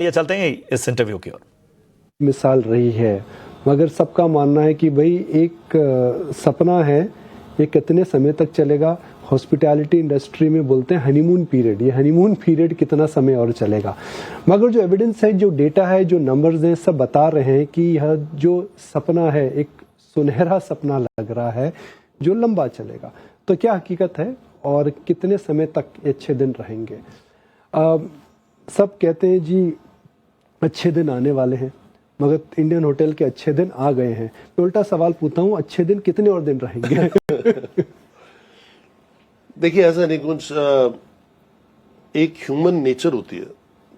ये चलते हैं इस इंटरव्यू की ओर। मिसाल रही है, मगर सबका मानना है कि भाई एक सपना है, ये कितने समय तक चलेगा। हॉस्पिटैलिटी इंडस्ट्री में बोलते हैं हनीमून पीरियड, ये हनीमून पीरियड कितना समय और चलेगा। मगर जो एविडेंस है, जो डेटा है, जो नंबर्स हैं, सब बता रहे हैं कि यह जो सपना है एक सुनहरा सपना लग रहा है जो लंबा चलेगा। तो क्या हकीकत है और कितने समय तक ये अच्छे दिन रहेंगे? सब कहते हैं जी अच्छे दिन आने वाले हैं, मगर इंडियन होटल के अच्छे दिन आ गए हैं। मैं उल्टा सवाल पूछता हूँ, अच्छे दिन कितने और दिन रहेंगे? देखिए, ऐसा नहीं कुछ, एक ह्यूमन नेचर होती है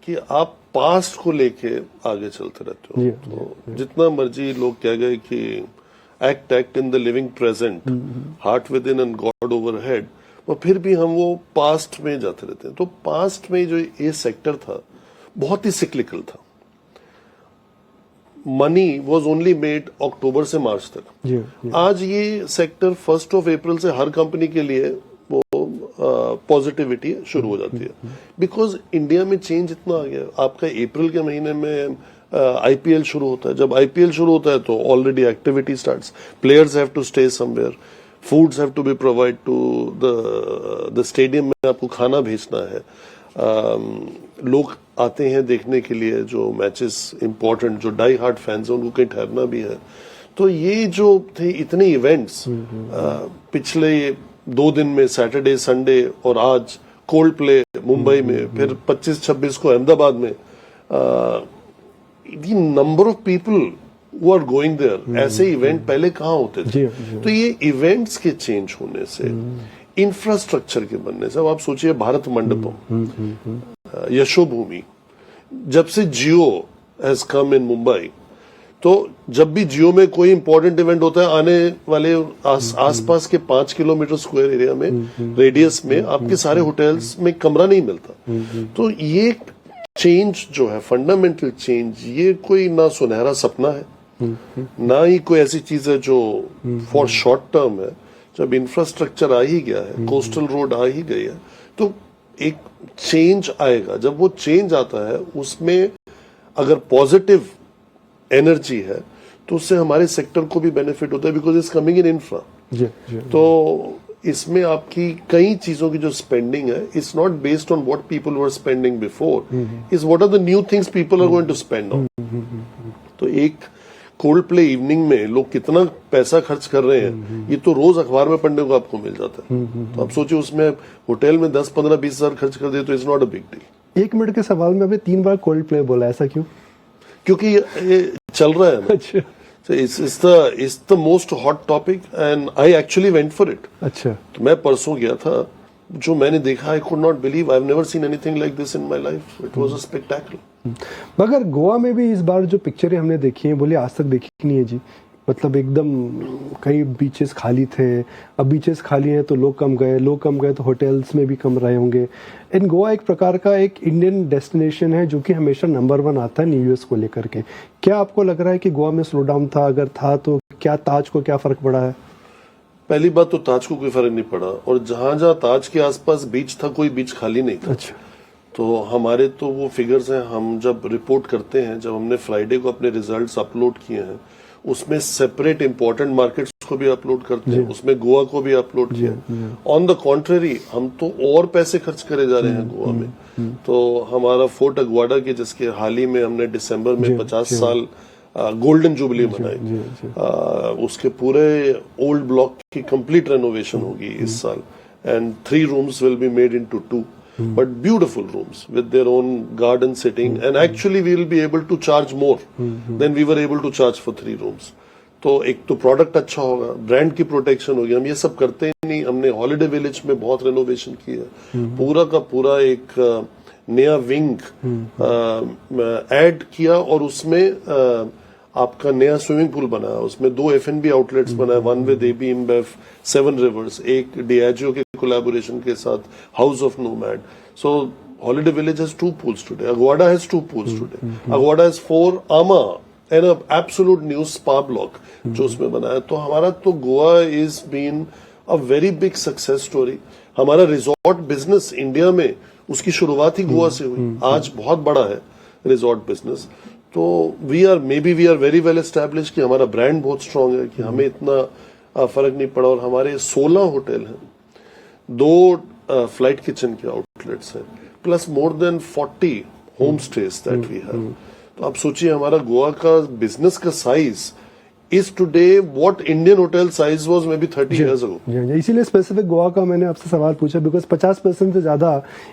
कि आप पास्ट को लेके आगे चलते रहते हो। तो जितना मर्जी लोग कह गए कि act in the living present, heart with in and God overhead, और फिर भी हम वो पास्ट में जाते रहते हैं। तो पास्ट में जो ये सेक्टर था बहुत ही सिक्लिकल था। मनी वॉज ओनली मेड अक्टूबर से मार्च तक। आज ये सेक्टर 1 अप्रैल से हर कंपनी के लिए वो पॉजिटिविटी शुरू हो जाती है, बिकॉज इंडिया में चेंज इतना आ गया। आपका अप्रैल के महीने में आईपीएल शुरू होता है। जब आईपीएल शुरू होता है तो already activity starts, players have to stay somewhere, foods have to be provide to the stadium में आपको खाना भेजना है। लोग आते हैं देखने के लिए जो मैचेस इंपॉर्टेंट, जो डाई हार्ड फैंस हैं उनको कहीं ठहरना भी है। तो ये जो थे इतने इवेंट्स पिछले 2 दिन में, सैटरडे संडे और आज कोल्ड प्ले मुंबई में, फिर 25-26 को अहमदाबाद में, the number of people who are going there, ऐसे इवेंट पहले कहाँ होते थे? तो ये इवेंट्स के चेंज होने से, इंफ्रास्ट्रक्चर के बनने से, अब आप सोचिए भारत मंडपम, यशोभूमि, जब से जियो हैज कम इन मुंबई, तो जब भी जियो में कोई इंपॉर्टेंट इवेंट होता है, आने वाले आसपास के 5 किलोमीटर स्क्वायर एरिया में, रेडियस में आपके सारे होटल्स में कमरा नहीं मिलता। तो ये चेंज जो है, फंडामेंटल चेंज, ये कोई ना सुनहरा सपना है, ना ही कोई ऐसी चीज है जो फॉर शॉर्ट टर्म है। जब इंफ्रास्ट्रक्चर आ ही गया है, कोस्टल रोड आ ही गई है, तो एक चेंज आएगा। जब वो चेंज आता है, उसमें अगर पॉजिटिव एनर्जी है तो उससे हमारे सेक्टर को भी बेनिफिट होता है, because it's coming in infra. तो इसमें आपकी कई चीजों की जो स्पेंडिंग है, it's not based on what people were spending before, is what are the new things people are going to spend on. तो एक कोल्ड प्ले इवनिंग में लोग कितना पैसा खर्च कर रहे हैं, ये तो रोज अखबार में पढ़ने को आपको मिल जाता है। तो आप सोचिए, उसमें होटल में 10, 15, 20 हजार खर्च कर दे तो it's not a big deal. 1 minute के सवाल में आपने 3 बार कोल्ड प्ले बोला, ऐसा क्यों? क्योंकि ये चल रहा है। अच्छा। So it's the most hot topic and I actually went for it. अच्छा। तो मैं परसों गया था, जो मैंने देखा, I could not believe, I've never seen anything like this in my life. It was a spectacle. मगर गोवा में भी इस बार जो पिक्चरें हमने देखी हैं, बोले आज तक देखी नहीं है जी। मतलब एकदम कई बीचेस खाली थे, अब बीचेस खाली हैं तो लोग कम गए तो होटल्स में भी कम रहे होंगे। इन गोवा एक प्रकार का एक इंडियन डेस्टिनेशन है जो कि हमेशा नंबर 1 आता है न्यूज़ को लेकर के। क्या आपको लग रहा है कि गोवा में स्लो डाउन था? अगर था तो क्या ताज को क्या फर्क पड़ा है? पहली बात तो ताज को कोई फर्क नहीं पड़ा, और जहां जहां ताज के आसपास बीच था, कोई बीच खाली नहीं था। अच्छा। तो हमारे तो वो फिगर्स हैं, हम जब रिपोर्ट करते हैं, जब हमने फ्राइडे को अपने रिजल्ट्स अपलोड किए हैं, उसमें सेपरेट इंपॉर्टेंट मार्केट्स को भी अपलोड करते हैं, उसमें गोवा को भी अपलोड किया। ऑन द कॉन्ट्ररी, हम तो और पैसे खर्च करे जा रहे हैं गोवा में। तो हमारा फोर्ट अग्वाडा के, जिसके हाल ही में हमने दिसंबर में 50 साल गोल्डन जुबली मनाई, उसके पूरे ओल्ड ब्लॉक की कंप्लीट रेनोवेशन होगी इस साल, and 3 rooms will be made into 2, but beautiful rooms with their own garden sitting, and actually we will be able to charge more than we were able to charge for 3 rooms. तो एक तो product अच्छा होगा, brand की protection होगी। हम ये सब करते ही नहीं। हमने हॉलिडे विलेज में बहुत रेनोवेशन की है, पूरा का पूरा एक नया विंग ऐड किया, और उसमें आपका नया स्विमिंग पूल बनाया, उसमें 2 F&B आउटलेट्स बनाए, 1 विद AB InBev, 7 Rivers, एक डियाजियो के कोलैबोरेशन के साथ house of nomad. So holiday village has 2 pools today. Aguada has 2 pools today. Aguada has 4 Ama and an absolute new spa block जो उसमें बनाया। तो हमारा तो Goa is been a very big success story. हमारा रिजॉर्ट बिजनेस इंडिया में उसकी शुरुआत ही गोवा से हुई, आज बहुत बड़ा है। Resort business. तो we are very well establish कि हमारा ब्रांड बहुत स्ट्रांग है कि हमें इतना फर्क नहीं पड़ा। और हमारे 16 होटल हैं, 2 फ्लाइट किचन के आउटलेट्स हैं, plus more than 40 home stage that we have. तो आप सोचिए हमारा गोवा का बिजनेस का size is today what Indian hotel size was maybe 30 years ago. जी, इसीलिए स्पेसिफिक गोवा का मैंने आपसे सवाल पूछा, बिकॉज 50% से ज्यादा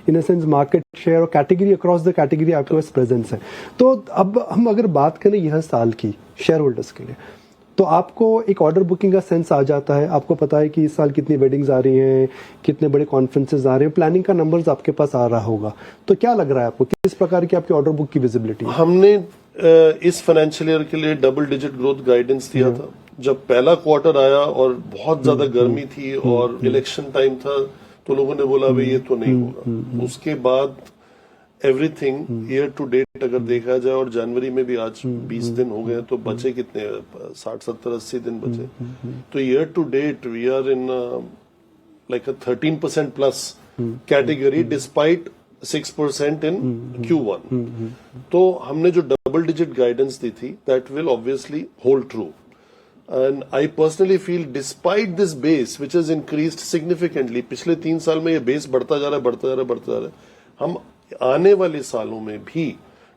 इन अ सेंस मार्केट शेयर और कैटेगरी अक्रॉस द कैटेगरी आपके पास प्रेजेंस है। तो अब हम अगर बात करें यह साल की शेयर होल्डर्स के लिए, तो आपको एक ऑर्डर बुकिंग का सेंस आ जाता है, आपको पता है कि इस साल कितनी वेडिंग्स आ रही हैं, कितने बड़े कॉन्फ्रेंसेस आ रहे हैं, प्लानिंग का नंबर्स आपके पास आ रहा होगा। तो क्या लग रहा है आपको, किस प्रकार की आपकी ऑर्डर बुक की विजिबिलिटी? हमने इस फाइनेंशियल ईयर के लिए डबल डिजिट ग्रोथ गाइडेंस दिया था। जब पहला क्वार्टर आया और बहुत ज्यादा गर्मी थी और इलेक्शन टाइम था, तो लोगों ने बोला भाई ये तो नहीं होगा। उसके बाद एवरीथिंग ईयर टू डेट अगर देखा जाए, और जनवरी में भी आज 20 दिन हो गए, तो बचे कितने, 60 70 80 दिन बचे। तो year to date we are in like 13% plus category despite 6% in Q1। तो हमने जो डबल डिजिट गाइडेंस दी थी that will obviously hold true. And I personally feel despite this base which has increased significantly, पिछले 3 साल में ये base बढ़ता जा रहा है, हम आने वाले सालों में भी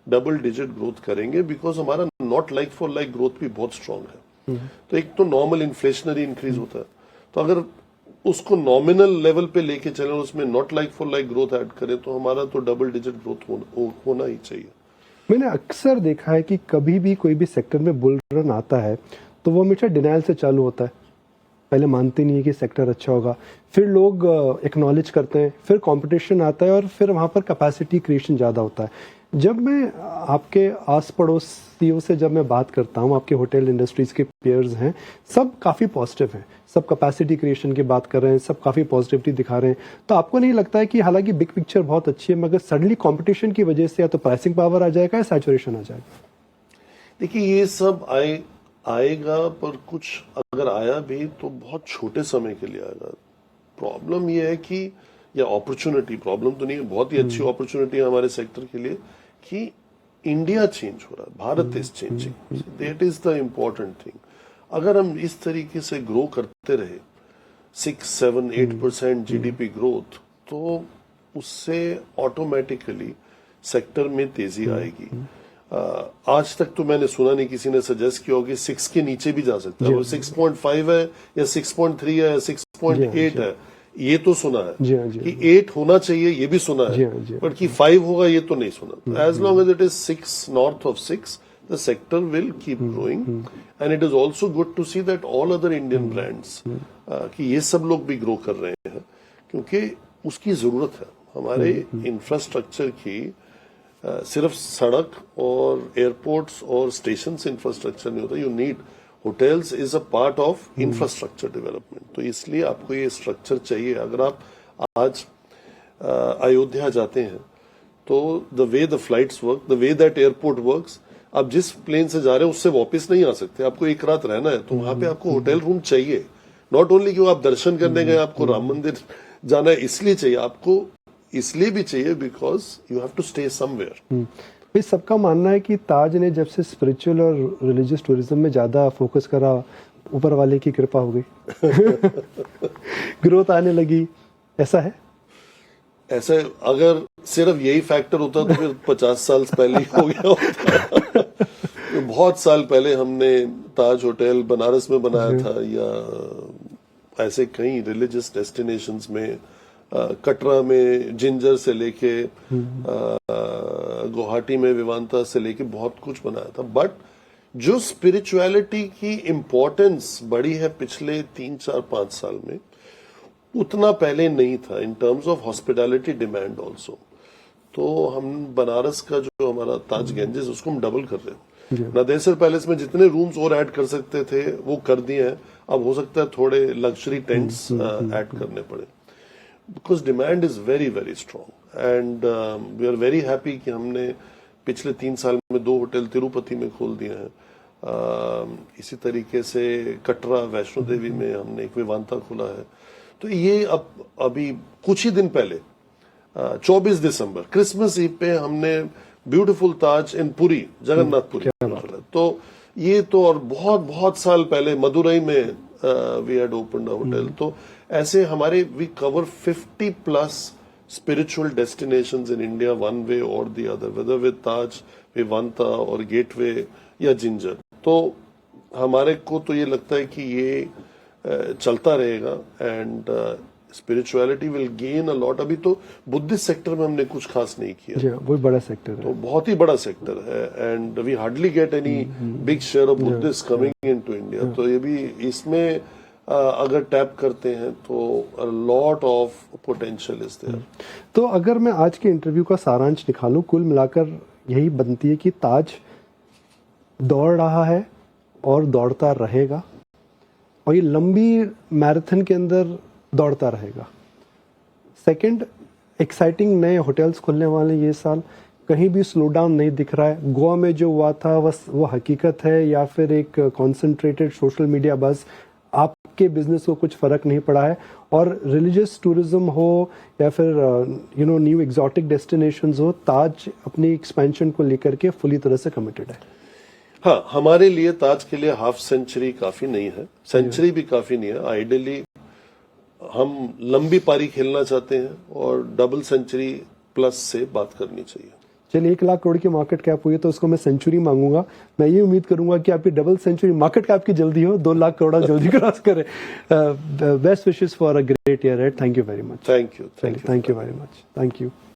डबल डिजिट ग्रोथ करेंगे, बिकॉज हमारा not like for like growth भी बहुत स्ट्रांग है। तो एक तो नॉर्मल इन्फ्लेशनरी इंक्रीज होता है, तो अगर उसको नॉमिनल लेवल पे लेके चले, उसमें not like for like growth add करें, तो हमारा तो डबल डिजिट ग्रोथ होना ही चाहिए। मैंने अक्सर देखा है कि कभी भी कोई भी सेक्टर में बुल रन आता है तो वो हमेशा डिनाइल से चालू होता है। पहले मानते नहीं है कि सेक्टर अच्छा होगा, फिर लोग एक्नॉलेज करते हैं, फिर कंपटीशन आता है और फिर वहाँ पर कैपेसिटी क्रिएशन ज़्यादा होता है। जब मैं आपके आस पड़ोसियों से जब मैं बात करता हूँ, आपके होटल इंडस्ट्रीज के पेयर्स हैं, सब काफ़ी पॉजिटिव हैं, सब कैपेसिटी क्रिएशन की बात कर रहे हैं, सब काफ़ी पॉजिटिविटी दिखा रहे हैं। तो आपको नहीं लगता है कि हालांकि बिग पिक्चर बहुत अच्छी है, मगर सडनली कंपटीशन की वजह से या तो प्राइसिंग पावर आ जाएगा या सैचुरेशन आ जाएगा? देखिए ये सब आएगा, पर कुछ अगर आया भी तो बहुत छोटे समय के लिए आएगा। प्रॉब्लम ये है कि, या अपॉर्चुनिटी, प्रॉब्लम तो नहीं है, बहुत ही अच्छी अपॉर्चुनिटी है हमारे सेक्टर के लिए कि इंडिया चेंज हो रहा है, Bharat is changing, that is the important thing. अगर हम इस तरीके से ग्रो करते रहे 6-7-8% जीडीपी ग्रोथ, तो उससे ऑटोमेटिकली सेक्टर में तेजी आएगी। आज तक तो मैंने सुना नहीं किसी ने सजेस्ट किया हो कि 6 के नीचे भी जा सकता है, वो 6.5 है या 6.3 है या 6.8 है, ये तो सुना है कि 8 होना चाहिए, ये भी सुना है, बट कि 5 होगा ये तो नहीं सुना। As long as it is 6 north of 6, the sector will keep growing, and it is also good to see that all other Indian brands कि ये सब लोग भी ग्रो कर रहे हैं, क्योंकि उसकी जरूरत है। हमारे इंफ्रास्ट्रक्चर की सिर्फ सड़क और एयरपोर्ट्स और स्टेशन इंफ्रास्ट्रक्चर नहीं होता, you need hotels is a part of infrastructure development. तो इसलिए आपको ये स्ट्रक्चर चाहिए। अगर आप आज अयोध्या जाते हैं तो the way the flights work, the way that airport works, आप जिस प्लेन से जा रहे हैं उससे वापस नहीं आ सकते, आपको एक रात रहना है, तो वहां पे आपको होटल रूम चाहिए। नॉट ओनली कि आप दर्शन करने गए, आपको राम मंदिर जाना है इसलिए चाहिए, आपको इसलिए भी चाहिए because you have to stay somewhere. भाई सबका मानना है कि ताज ने जब से स्पिरिचुअल और रिलीजियस टूरिज्म में ज्यादा फोकस करा, ऊपर वाले की कृपा हो गई ग्रोथ आने लगी, ऐसा है? ऐसा अगर सिर्फ यही फैक्टर होता तो फिर 50 साल पहले ही हो गया होता। तो बहुत साल पहले हमने ताज होटल बनारस में बनाया था, या ऐसे कई रिलीजियस डेस्टिनेशंस में, कटरा में जिंजर से लेके गुवाहाटी में विवांता से लेके बहुत कुछ बनाया था। बट जो स्पिरिचुअलिटी की इम्पोर्टेंस बढ़ी है पिछले 3-4-5 साल में, उतना पहले नहीं था in terms of hospitality demand also. तो हम बनारस का जो हमारा ताज गेंजेस, उसको हम डबल कर रहे हैं। नादेसर पैलेस में जितने रूम्स और ऐड कर सकते थे वो कर दिए हैं, अब हो सकता है थोड़े लग्जरी टेंट्स ऐड करने पड़े, because demand is very very strong. And we are very happy कि हमने पिछले 3 साल में 2 होटल तिरुपति में खोल दिए हैं। इसी तरीके से कटरा वैष्णो देवी में हमने एक विवांता खोला है। तो ये अभी कुछ ही दिन पहले 24 दिसंबर क्रिसमस ईव पे हमने ब्यूटीफुल ताज इन पुरी, जगन्नाथपुरी। तो ये तो और बहुत बहुत साल पहले मदुरई में we had opened a hotel. तो ऐसे हमारे we cover 50+ spiritual destinations in India one way or the other, whether with Taj, Vivanta or Gateway या जिंजर। तो हमारे को तो ये लगता है कि ये चलता रहेगा and spirituality will gain a lot. अभी तो बुद्धिस्ट सेक्टर में हमने कुछ खास नहीं किया, वो बड़ा सेक्टर है, तो बहुत ही बड़ा सेक्टर है and we hardly get any big share of Buddhist coming into India. तो ये भी इसमें अगर टैप करते हैं तो a lot of potential is there. तो अगर मैं आज के इंटरव्यू का सारांश निकालूं, कुल मिलाकर यही बनती है कि ताज दौड़ रहा है और दौड़ता रहेगा, और ये लंबी मैराथन के अंदर दौड़ता रहेगा। सेकंड, एक्साइटिंग नए होटल्स खुलने वाले ये साल, कहीं भी स्लो डाउन नहीं दिख रहा है। गोवा में जो हुआ था वो हकीकत है या फिर एक कॉन्सेंट्रेटेड सोशल मीडिया बस, आपके बिजनेस को कुछ फर्क नहीं पड़ा है। और रिलीजियस टूरिज्म हो या फिर न्यू एग्जॉटिक डेस्टिनेशंस हो, ताज अपनी एक्सपेंशन को लेकर के फुली तरह से कमिटेड है। हाँ, हमारे लिए ताज के लिए हाफ सेंचुरी काफी नहीं है, सेंचुरी भी काफी नहीं है। आइडियली हम लंबी पारी खेलना चाहते हैं और डबल सेंचुरी प्लस से बात करनी चाहिए। चलिए, 1 लाख करोड़ की मार्केट कैप हुई है तो उसको मैं सेंचुरी मांगूंगा। मैं ये उम्मीद करूंगा कि आपकी डबल सेंचुरी मार्केट कैप की जल्दी हो, 2 लाख करोड़ जल्दी क्रॉस करे। Best wishes for a great year. Thank you very much. Thank you very much. Thank you.